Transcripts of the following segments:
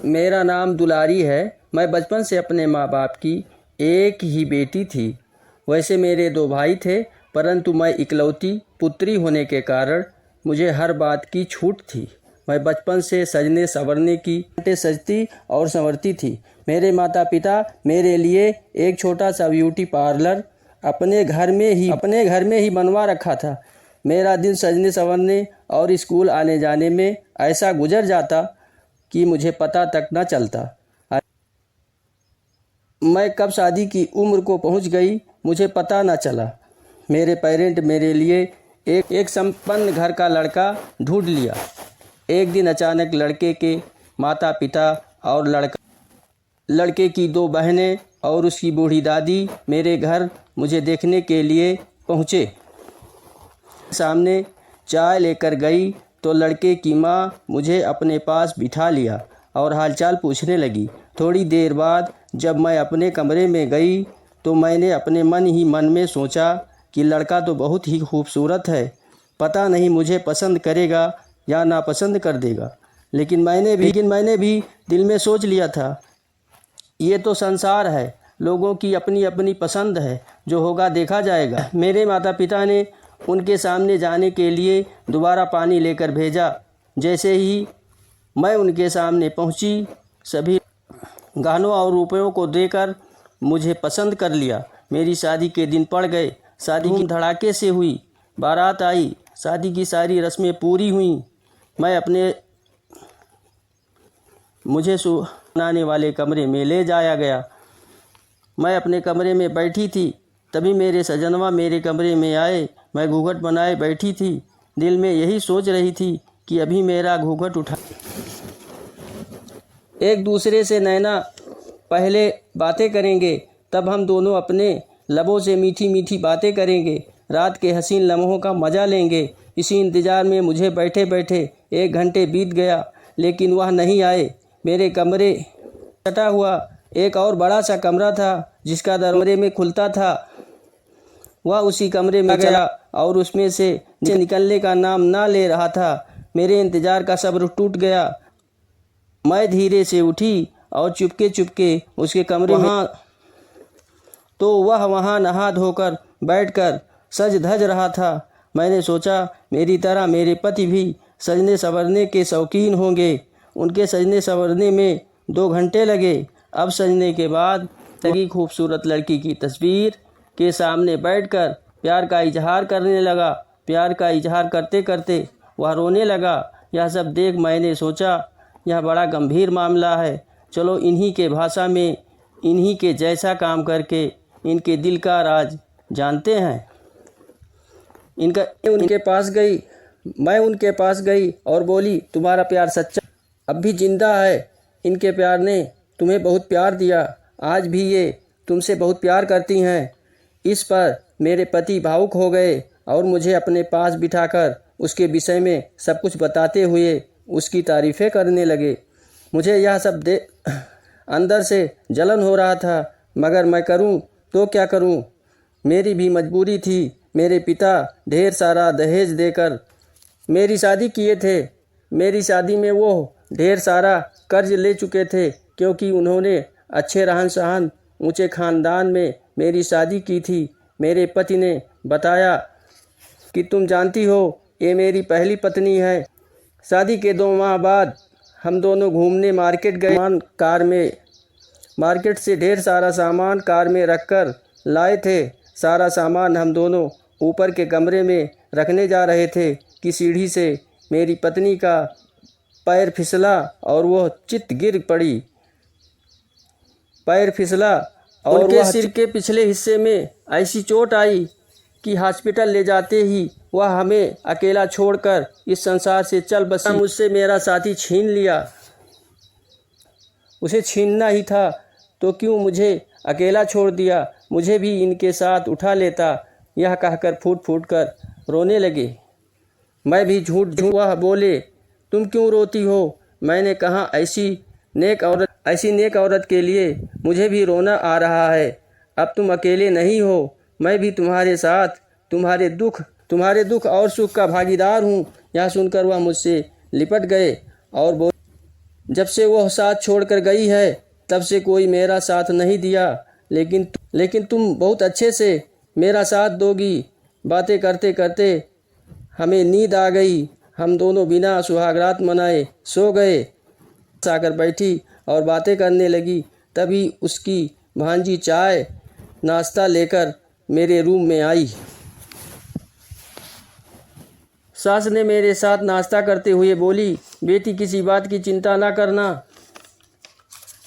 मेरा नाम दुलारी है। मैं बचपन से अपने माँ बाप की एक ही बेटी थी। वैसे मेरे 2 भाई थे, परंतु मैं इकलौती पुत्री होने के कारण मुझे हर बात की छूट थी। मैं बचपन से सजने संवरने की सजती और संवरती थी। मेरे माता पिता मेरे लिए एक छोटा सा ब्यूटी पार्लर अपने घर में ही बनवा रखा था। मेरा दिन सजने संवरने और स्कूल आने जाने में ऐसा गुजर जाता कि मुझे पता तक न चलता। मैं कब शादी की उम्र को पहुंच गई मुझे पता न चला। मेरे पेरेंट मेरे लिए एक संपन्न घर का लड़का ढूंढ लिया। एक दिन अचानक लड़के के माता पिता और लड़के की 2 बहनें और उसकी बूढ़ी दादी मेरे घर मुझे देखने के लिए पहुँचे। सामने चाय लेकर गई तो लड़के की माँ मुझे अपने पास बिठा लिया और हालचाल पूछने लगी। थोड़ी देर बाद जब मैं अपने कमरे में गई तो मैंने अपने मन ही मन में सोचा कि लड़का तो बहुत ही खूबसूरत है, पता नहीं मुझे पसंद करेगा या नापसंद कर देगा। लेकिन मैंने भी दिल में सोच लिया था, ये तो संसार है, लोगों की अपनी अपनी पसंद है, जो होगा देखा जाएगा। मेरे माता पिता ने उनके सामने जाने के लिए दोबारा पानी लेकर भेजा। जैसे ही मैं उनके सामने पहुंची, सभी गहनों और रुपयों को देकर मुझे पसंद कर लिया। मेरी शादी के दिन पड़ गए। शादी की धड़ाके से हुई, बारात आई, शादी की सारी रस्में पूरी हुई। मुझे सुनाने वाले कमरे में ले जाया गया। मैं अपने कमरे में बैठी थी, तभी मेरे सजनवा मेरे कमरे में आए। मैं घूंघट बनाए बैठी थी, दिल में यही सोच रही थी कि अभी मेरा घूंघट उठा। एक दूसरे से नैना पहले बातें करेंगे, तब हम दोनों अपने लबों से मीठी मीठी बातें करेंगे, रात के हसीन लम्हों का मज़ा लेंगे। इसी इंतज़ार में मुझे बैठे बैठे 1 घंटे बीत गया, लेकिन वह नहीं आए। मेरे कमरे सटा हुआ एक और बड़ा सा कमरा था जिसका दरवाजे में खुलता था। वह उसी कमरे में चला और उसमें से निकलने का नाम ना ले रहा था। मेरे इंतज़ार का सब्र टूट गया। मैं धीरे से उठी और चुपके उसके कमरे में तो वह वहाँ नहा धोकर बैठकर सज धज रहा था। मैंने सोचा मेरी तरह मेरे पति भी सजने संवरने के शौकीन होंगे। उनके सजने संवरने में 2 घंटे लगे। अब सजने के बाद लगी खूबसूरत लड़की की तस्वीर के सामने बैठकर प्यार का इजहार करने लगा। प्यार का इजहार करते करते वह रोने लगा। यह सब देख मैंने सोचा यह बड़ा गंभीर मामला है। चलो इन्हीं के भाषा में, इन्हीं के जैसा काम करके इनके दिल का राज जानते हैं। मैं उनके पास गई और बोली, तुम्हारा प्यार सच्चा अब भी जिंदा है। इनके प्यार ने तुम्हें बहुत प्यार दिया, आज भी ये तुमसे बहुत प्यार करती हैं। इस पर मेरे पति भावुक हो गए और मुझे अपने पास बिठाकर उसके विषय में सब कुछ बताते हुए उसकी तारीफ़ें करने लगे। मुझे यह सब अंदर से जलन हो रहा था, मगर मैं करूं तो क्या करूं? मेरी भी मजबूरी थी। मेरे पिता ढेर सारा दहेज देकर मेरी शादी किए थे। मेरी शादी में वो ढेर सारा कर्ज ले चुके थे, क्योंकि उन्होंने अच्छे रहन सहन ऊंचे ख़ानदान में मेरी शादी की थी। मेरे पति ने बताया कि तुम जानती हो ये मेरी पहली पत्नी है। शादी के 2 माह बाद हम दोनों घूमने मार्केट गए। मार्केट से ढेर सारा सामान कार में रखकर लाए थे। सारा सामान हम दोनों ऊपर के कमरे में रखने जा रहे थे कि सीढ़ी से मेरी पत्नी का पैर फिसला और वह चित गिर पड़ी। पैर फिसला और उनके सिर के पिछले हिस्से में ऐसी चोट आई कि हॉस्पिटल ले जाते ही वह हमें अकेला छोड़कर इस संसार से चल बसी। मुझसे मेरा साथी छीन लिया। उसे छीनना ही था तो क्यों मुझे अकेला छोड़ दिया? मुझे भी इनके साथ उठा लेता। यह कहकर फूट फूट कर रोने लगे। मैं भी झूठ वह बोले, तुम क्यों रोती हो? मैंने कहा ऐसी नेक औरत के लिए मुझे भी रोना आ रहा है। अब तुम अकेले नहीं हो, मैं भी तुम्हारे साथ तुम्हारे दुख और सुख का भागीदार हूँ। यह सुनकर वह मुझसे लिपट गए और बोले, जब से वह साथ छोड़कर गई है तब से कोई मेरा साथ नहीं दिया, लेकिन तुम बहुत अच्छे से मेरा साथ दोगी। बातें करते करते हमें नींद आ गई। हम दोनों बिना सुहागरात मनाए सो गए। आकर बैठी और बातें करने लगी। तभी उसकी भांजी चाय नाश्ता लेकर मेरे रूम में आई। सास ने मेरे साथ नाश्ता करते हुए बोली, बेटी किसी बात की चिंता ना करना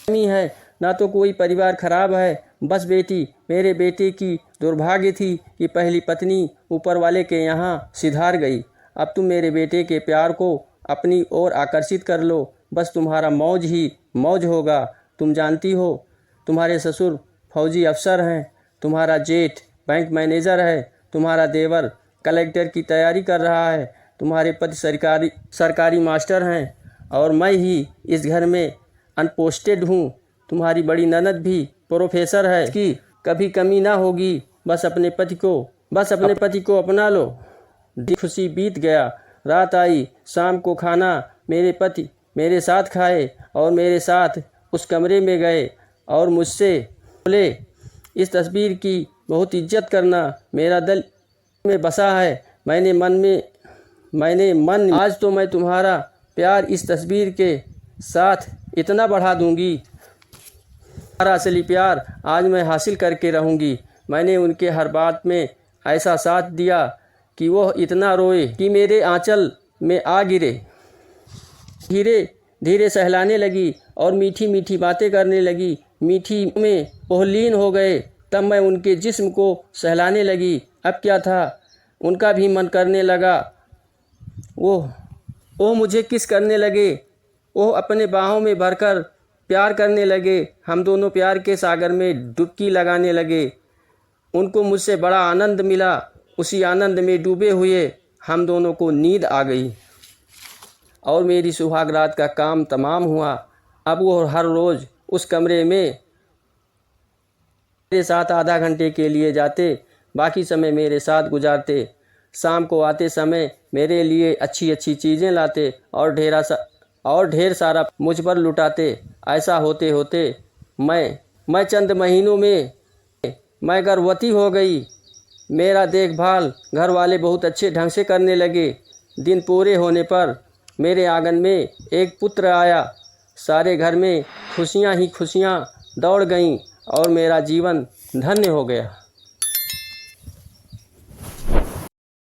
है, ना तो कोई परिवार खराब है। बस बेटी, मेरे बेटे की दुर्भाग्य थी कि पहली पत्नी ऊपर वाले के यहाँ सिधार गई। अब तुम मेरे बेटे के प्यार को अपनी ओर आकर्षित कर लो। बस तुम्हारा मौज ही मौज होगा। तुम जानती हो तुम्हारे ससुर फौजी अफसर हैं, तुम्हारा जेठ बैंक मैनेजर है, तुम्हारा देवर कलेक्टर की तैयारी कर रहा है, तुम्हारे पति सरकारी मास्टर हैं और मैं ही इस घर में अनपोस्टेड हूँ। तुम्हारी बड़ी ननद भी प्रोफेसर है, कि कभी कमी ना होगी। बस अपने पति को अपना लो। दिन खुशी बीत गया। रात आई। शाम को खाना मेरे पति मेरे साथ खाए और मेरे साथ उस कमरे में गए और मुझसे बोले, इस तस्वीर की बहुत इज्जत करना। मेरा दिल में बसा है। मैंने मन आज तो मैं तुम्हारा प्यार इस तस्वीर के साथ इतना बढ़ा दूंगी। तुम्हारा असली प्यार आज मैं हासिल करके रहूंगी। मैंने उनके हर बात में ऐसा साथ दिया कि वह इतना रोए कि मेरे आंचल में आ गिरे। धीरे धीरे सहलाने लगी और मीठी मीठी बातें करने लगी। मीठी में वो लीन हो गए। तब मैं उनके जिस्म को सहलाने लगी। अब क्या था, उनका भी मन करने लगा। वो मुझे किस करने लगे। वो अपने बाहों में भरकर प्यार करने लगे। हम दोनों प्यार के सागर में डुबकी लगाने लगे। उनको मुझसे बड़ा आनंद मिला। उसी आनंद में डूबे हुए हम दोनों को नींद आ गई और मेरी सुहाग रात का काम तमाम हुआ। अब वो हर रोज़ उस कमरे में मेरे साथ आधा घंटे के लिए जाते, बाकी समय मेरे साथ गुजारते। शाम को आते समय मेरे लिए अच्छी अच्छी चीज़ें लाते और ढेर सारा मुझ पर लुटाते। ऐसा होते होते मैं चंद महीनों में मैं गर्भवती हो गई। मेरा देखभाल घर वाले बहुत अच्छे ढंग से करने लगे। दिन पूरे होने पर मेरे आंगन में एक पुत्र आया। सारे घर में खुशियां ही खुशियां दौड़ गईं और मेरा जीवन धन्य हो गया।